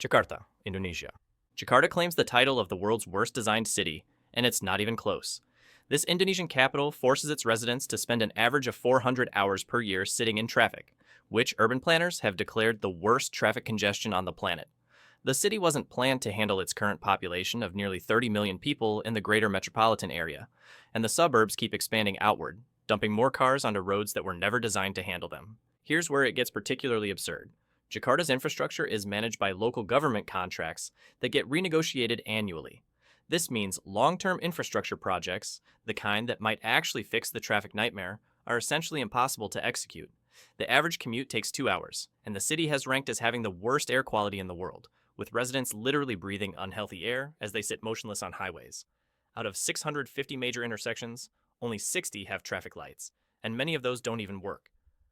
Jakarta, Indonesia. Jakarta claims the title of the world's worst designed city, and it's not even close. This Indonesian capital forces its residents to spend an average of 400 hours per year sitting in traffic, which urban planners have declared the worst traffic congestion on the planet. The city wasn't planned to handle its current population of nearly 30 million people in the greater metropolitan area, and the suburbs keep expanding outward, dumping more cars onto roads that were never designed to handle them. Here's where it gets particularly absurd. Jakarta's infrastructure is managed by local government contracts that get renegotiated annually. This means long-term infrastructure projects, the kind that might actually fix the traffic nightmare, are essentially impossible to execute. The average commute takes 2 hours, and the city has ranked as having the worst air quality in the world, with residents literally breathing unhealthy air as they sit motionless on highways. Out of 650 major intersections, only 60 have traffic lights, and many of those don't even work.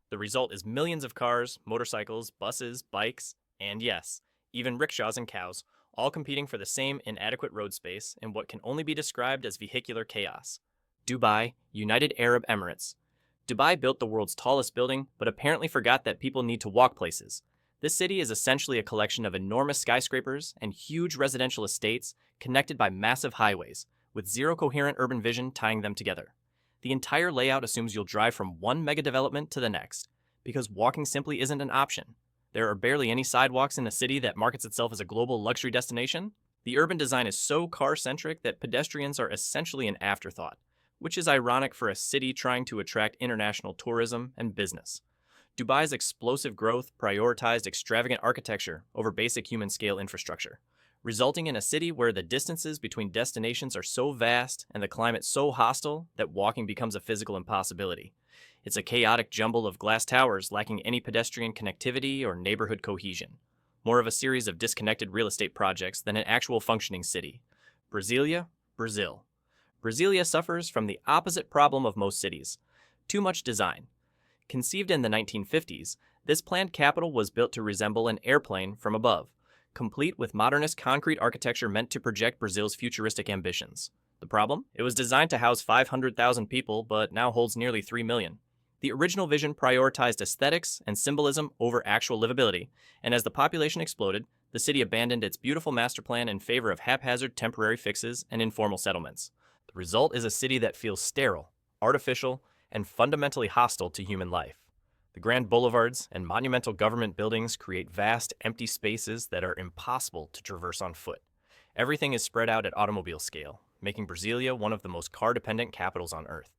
The result is millions of cars, motorcycles, buses, bikes, and yes, even rickshaws and cows, all competing for the same inadequate road space in what can only be described as vehicular chaos. Dubai, United Arab Emirates. Dubai built the world's tallest building, but apparently forgot that people need to walk places. This city is essentially a collection of enormous skyscrapers and huge residential estates connected by massive highways, with zero coherent urban vision tying them together. The entire layout assumes you'll drive from one mega development to the next, because walking simply isn't an option. There are barely any sidewalks in a city that markets itself as a global luxury destination. The urban design is so car-centric that pedestrians are essentially an afterthought, which is ironic for a city trying to attract international tourism and business. Dubai's explosive growth prioritized extravagant architecture over basic human-scale infrastructure, resulting in a city where the distances between destinations are so vast and the climate so hostile that walking becomes a physical impossibility. It's a chaotic jumble of glass towers lacking any pedestrian connectivity or neighborhood cohesion, more of a series of disconnected real estate projects than an actual functioning city. Brasilia, Brazil. Brasilia suffers from the opposite problem of most cities: too much design. Conceived in the 1950s, this planned capital was built to resemble an airplane from above, complete with modernist concrete architecture meant to project Brazil's futuristic ambitions. The problem? It was designed to house 500,000 people, but now holds nearly 3 million. The original vision prioritized aesthetics and symbolism over actual livability, and as the population exploded, the city abandoned its beautiful master plan in favor of haphazard temporary fixes and informal settlements. The result is a city that feels sterile, artificial, and fundamentally hostile to human life. The grand boulevards and monumental government buildings create vast, empty spaces that are impossible to traverse on foot. Everything is spread out at automobile scale, making Brasilia one of the most car-dependent capitals on Earth.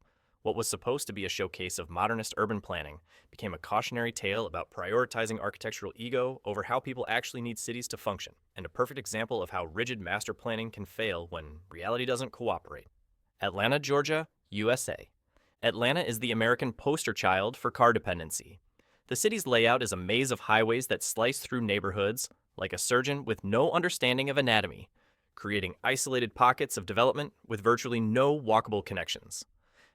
What was supposed to be a showcase of modernist urban planning became a cautionary tale about prioritizing architectural ego over how people actually need cities to function, and a perfect example of how rigid master planning can fail when reality doesn't cooperate. Atlanta, Georgia, USA. Atlanta is the American poster child for car dependency. The city's layout is a maze of highways that slice through neighborhoods like a surgeon with no understanding of anatomy, creating isolated pockets of development with virtually no walkable connections.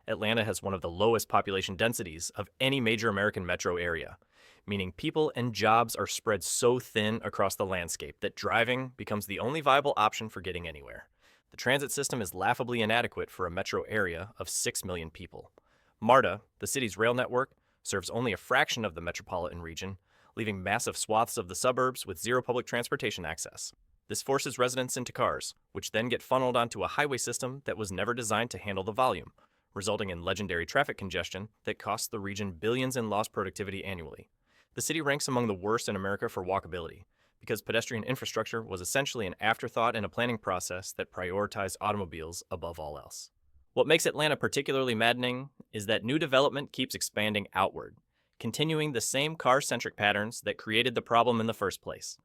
Atlanta has one of the lowest population densities of any major American metro area, meaning people and jobs are spread so thin across the landscape that driving becomes the only viable option for getting anywhere. The transit system is laughably inadequate for a metro area of 6 million people. MARTA, the city's rail network, serves only a fraction of the metropolitan region, leaving massive swaths of the suburbs with zero public transportation access. This forces residents into cars, which then get funneled onto a highway system that was never designed to handle the volume, resulting in legendary traffic congestion that costs the region billions in lost productivity annually. The city ranks among the worst in America for walkability, because pedestrian infrastructure was essentially an afterthought in a planning process that prioritized automobiles above all else. What makes Atlanta particularly maddening is that new development keeps expanding outward, continuing the same car-centric patterns that created the problem in the first place.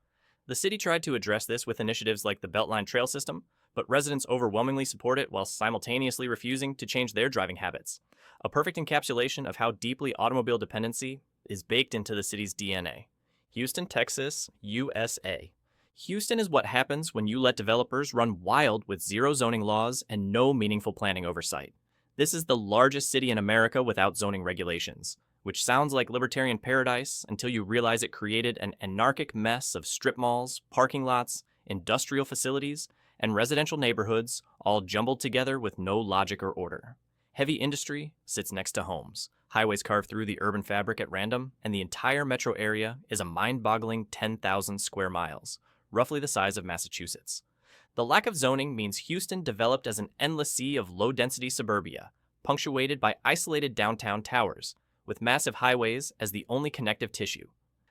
The city tried to address this with initiatives like the Beltline Trail System, but residents overwhelmingly support it while simultaneously refusing to change their driving habits. A perfect encapsulation of how deeply automobile dependency is baked into the city's DNA. Houston, Texas, USA. Houston is what happens when you let developers run wild with zero zoning laws and no meaningful planning oversight. This is the largest city in America without zoning regulations, which sounds like libertarian paradise until you realize it created an anarchic mess of strip malls, parking lots, industrial facilities, and residential neighborhoods all jumbled together with no logic or order. Heavy industry sits next to homes. Highways carve through the urban fabric at random, and the entire metro area is a mind-boggling 10,000 square miles, roughly the size of Massachusetts. The lack of zoning means Houston developed as an endless sea of low-density suburbia, punctuated by isolated downtown towers, with massive highways as the only connective tissue.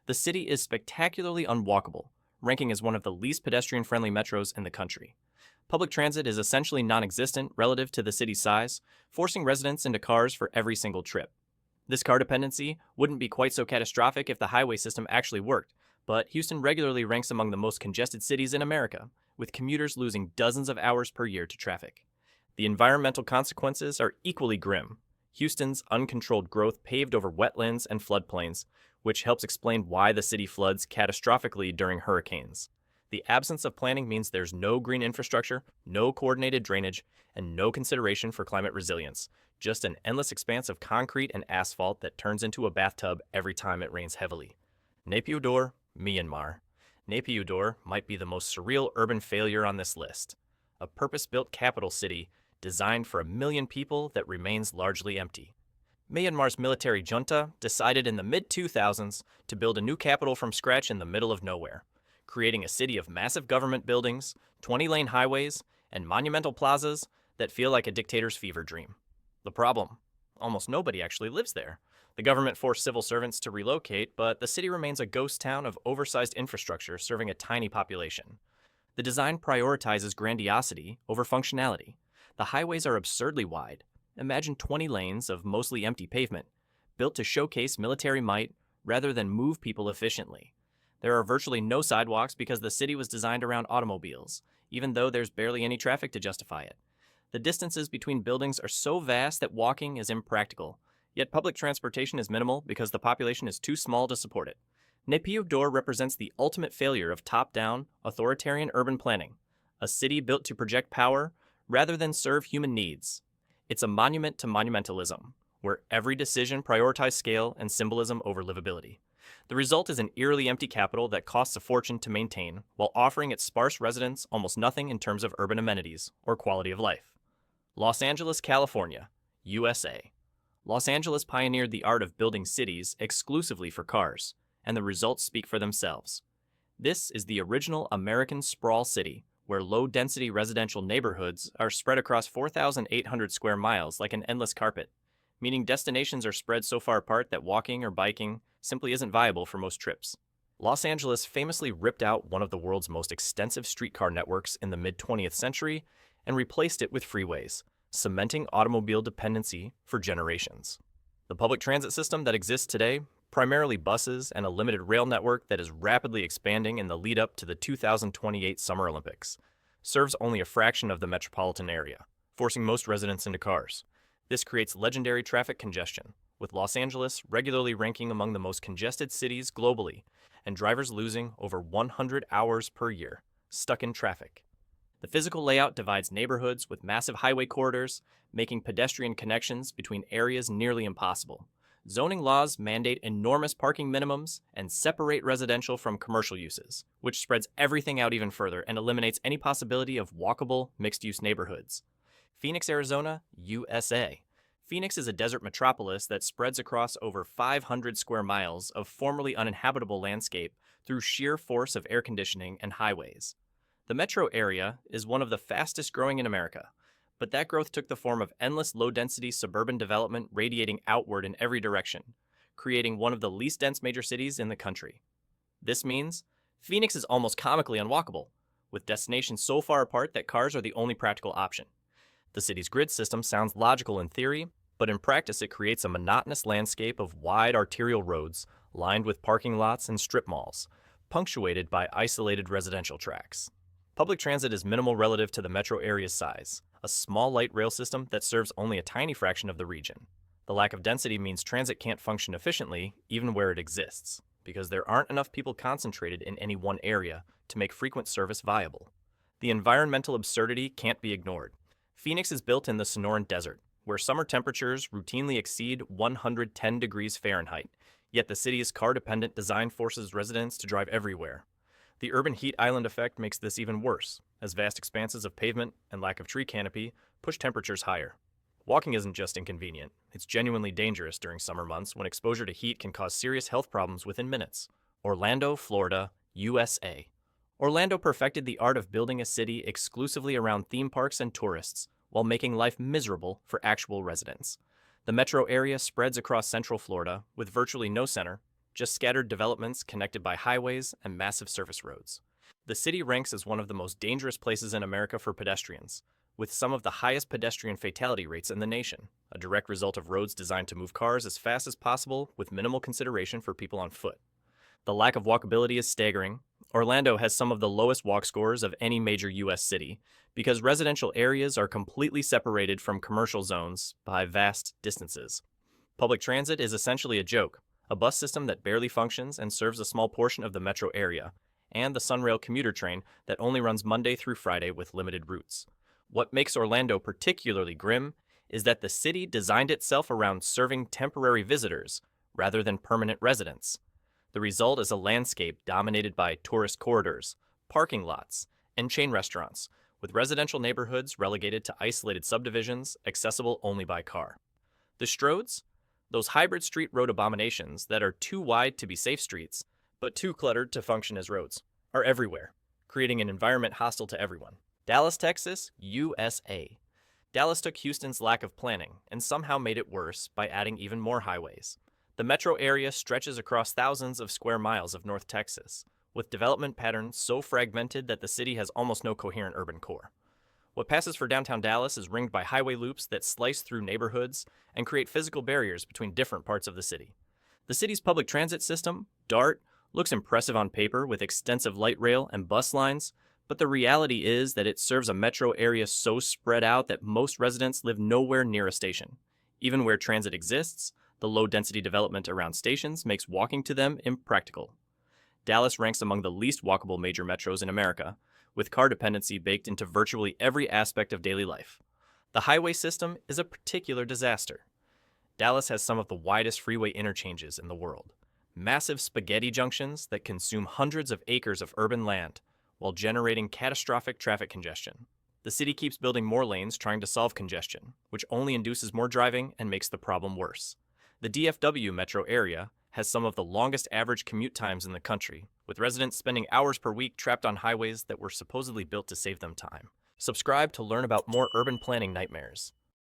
The city is spectacularly unwalkable, ranking as one of the least pedestrian-friendly metros in the country. Public transit is essentially non-existent relative to the city's size, forcing residents into cars for every single trip. This car dependency wouldn't be quite so catastrophic if the highway system actually worked, but Houston regularly ranks among the most congested cities in America, with commuters losing dozens of hours per year to traffic. The environmental consequences are equally grim. Houston's uncontrolled growth paved over wetlands and floodplains, which helps explain why the city floods catastrophically during hurricanes. The absence of planning means there's no green infrastructure, no coordinated drainage, and no consideration for climate resilience, just an endless expanse of concrete and asphalt that turns into a bathtub every time it rains heavily. Naypyidaw, Myanmar. Naypyidaw might be the most surreal urban failure on this list. A purpose-built capital city designed for 1 million people that remains largely empty. Myanmar's military junta decided in the mid-2000s to build a new capital from scratch in the middle of nowhere, creating a city of massive government buildings, 20-lane highways, and monumental plazas that feel like a dictator's fever dream. The problem? Almost nobody actually lives there. The government forced civil servants to relocate, but the city remains a ghost town of oversized infrastructure serving a tiny population. The design prioritizes grandiosity over functionality. The highways are absurdly wide. Imagine 20 lanes of mostly empty pavement, built to showcase military might rather than move people efficiently. There are virtually no sidewalks because the city was designed around automobiles, even though there's barely any traffic to justify it. The distances between buildings are so vast that walking is impractical, yet public transportation is minimal because the population is too small to support it. Naypyidaw represents the ultimate failure of top-down, authoritarian urban planning, a city built to project power rather than serve human needs. It's a monument to monumentalism, where every decision prioritizes scale and symbolism over livability. The result is an eerily empty capital that costs a fortune to maintain, while offering its sparse residents almost nothing in terms of urban amenities or quality of life. Los Angeles, California, USA. Los Angeles pioneered the art of building cities exclusively for cars, and the results speak for themselves. This is the original American sprawl city, where low-density residential neighborhoods are spread across 4,800 square miles like an endless carpet, meaning destinations are spread so far apart that walking or biking simply isn't viable for most trips. Los Angeles famously ripped out one of the world's most extensive streetcar networks in the mid-20th century and replaced it with freeways, cementing automobile dependency for generations. The public transit system that exists today, primarily buses and a limited rail network that is rapidly expanding in the lead-up to the 2028 Summer Olympics, serves only a fraction of the metropolitan area, forcing most residents into cars. This creates legendary traffic congestion, with Los Angeles regularly ranking among the most congested cities globally, and drivers losing over 100 hours per year, stuck in traffic. The physical layout divides neighborhoods with massive highway corridors, making pedestrian connections between areas nearly impossible. Zoning laws mandate enormous parking minimums and separate residential from commercial uses, which spreads everything out even further and eliminates any possibility of walkable, mixed-use neighborhoods. Phoenix, Arizona, USA. Phoenix is a desert metropolis that spreads across over 500 square miles of formerly uninhabitable landscape through sheer force of air conditioning and highways. The metro area is one of the fastest growing in America, but that growth took the form of endless low-density suburban development radiating outward in every direction, creating one of the least dense major cities in the country. This means Phoenix is almost comically unwalkable, with destinations so far apart that cars are the only practical option. The city's grid system sounds logical in theory, but in practice it creates a monotonous landscape of wide arterial roads lined with parking lots and strip malls, punctuated by isolated residential tracts. Public transit is minimal relative to the metro area's size, a small light rail system that serves only a tiny fraction of the region. The lack of density means transit can't function efficiently even where it exists, because there aren't enough people concentrated in any one area to make frequent service viable. The environmental absurdity can't be ignored. Phoenix is built in the Sonoran Desert, where summer temperatures routinely exceed 110 degrees Fahrenheit, yet the city's car-dependent design forces residents to drive everywhere. The urban heat island effect makes this even worse, as vast expanses of pavement and lack of tree canopy push temperatures higher. Walking isn't just inconvenient, it's genuinely dangerous during summer months when exposure to heat can cause serious health problems within minutes. Orlando, Florida, USA. Orlando perfected the art of building a city exclusively around theme parks and tourists, while making life miserable for actual residents. The metro area spreads across central Florida, with virtually no center, just scattered developments connected by highways and massive surface roads. The city ranks as one of the most dangerous places in America for pedestrians, with some of the highest pedestrian fatality rates in the nation, a direct result of roads designed to move cars as fast as possible with minimal consideration for people on foot. The lack of walkability is staggering. Orlando has some of the lowest walk scores of any major U.S. city because residential areas are completely separated from commercial zones by vast distances. Public transit is essentially a joke, a bus system that barely functions and serves a small portion of the metro area, and the Sunrail commuter train that only runs Monday through Friday with limited routes. What makes Orlando particularly grim is that the city designed itself around serving temporary visitors rather than permanent residents. The result is a landscape dominated by tourist corridors, parking lots, and chain restaurants, with residential neighborhoods relegated to isolated subdivisions accessible only by car. The Stroads, those hybrid street road abominations that are too wide to be safe streets, but too cluttered to function as roads, are everywhere, creating an environment hostile to everyone. Dallas, Texas, USA. Dallas took Houston's lack of planning and somehow made it worse by adding even more highways. The metro area stretches across thousands of square miles of North Texas, with development patterns so fragmented that the city has almost no coherent urban core. What passes for downtown Dallas is ringed by highway loops that slice through neighborhoods and create physical barriers between different parts of the city. The city's public transit system, DART, looks impressive on paper with extensive light rail and bus lines, but the reality is that it serves a metro area so spread out that most residents live nowhere near a station. Even where transit exists, the low-density development around stations makes walking to them impractical. Dallas ranks among the least walkable major metros in America, with car dependency baked into virtually every aspect of daily life. The highway system is a particular disaster. Dallas has some of the widest freeway interchanges in the world, massive spaghetti junctions that consume hundreds of acres of urban land, while generating catastrophic traffic congestion. The city keeps building more lanes trying to solve congestion, which only induces more driving and makes the problem worse. The DFW metro area has some of the longest average commute times in the country, with residents spending hours per week trapped on highways that were supposedly built to save them time. Subscribe to learn about more urban planning nightmares.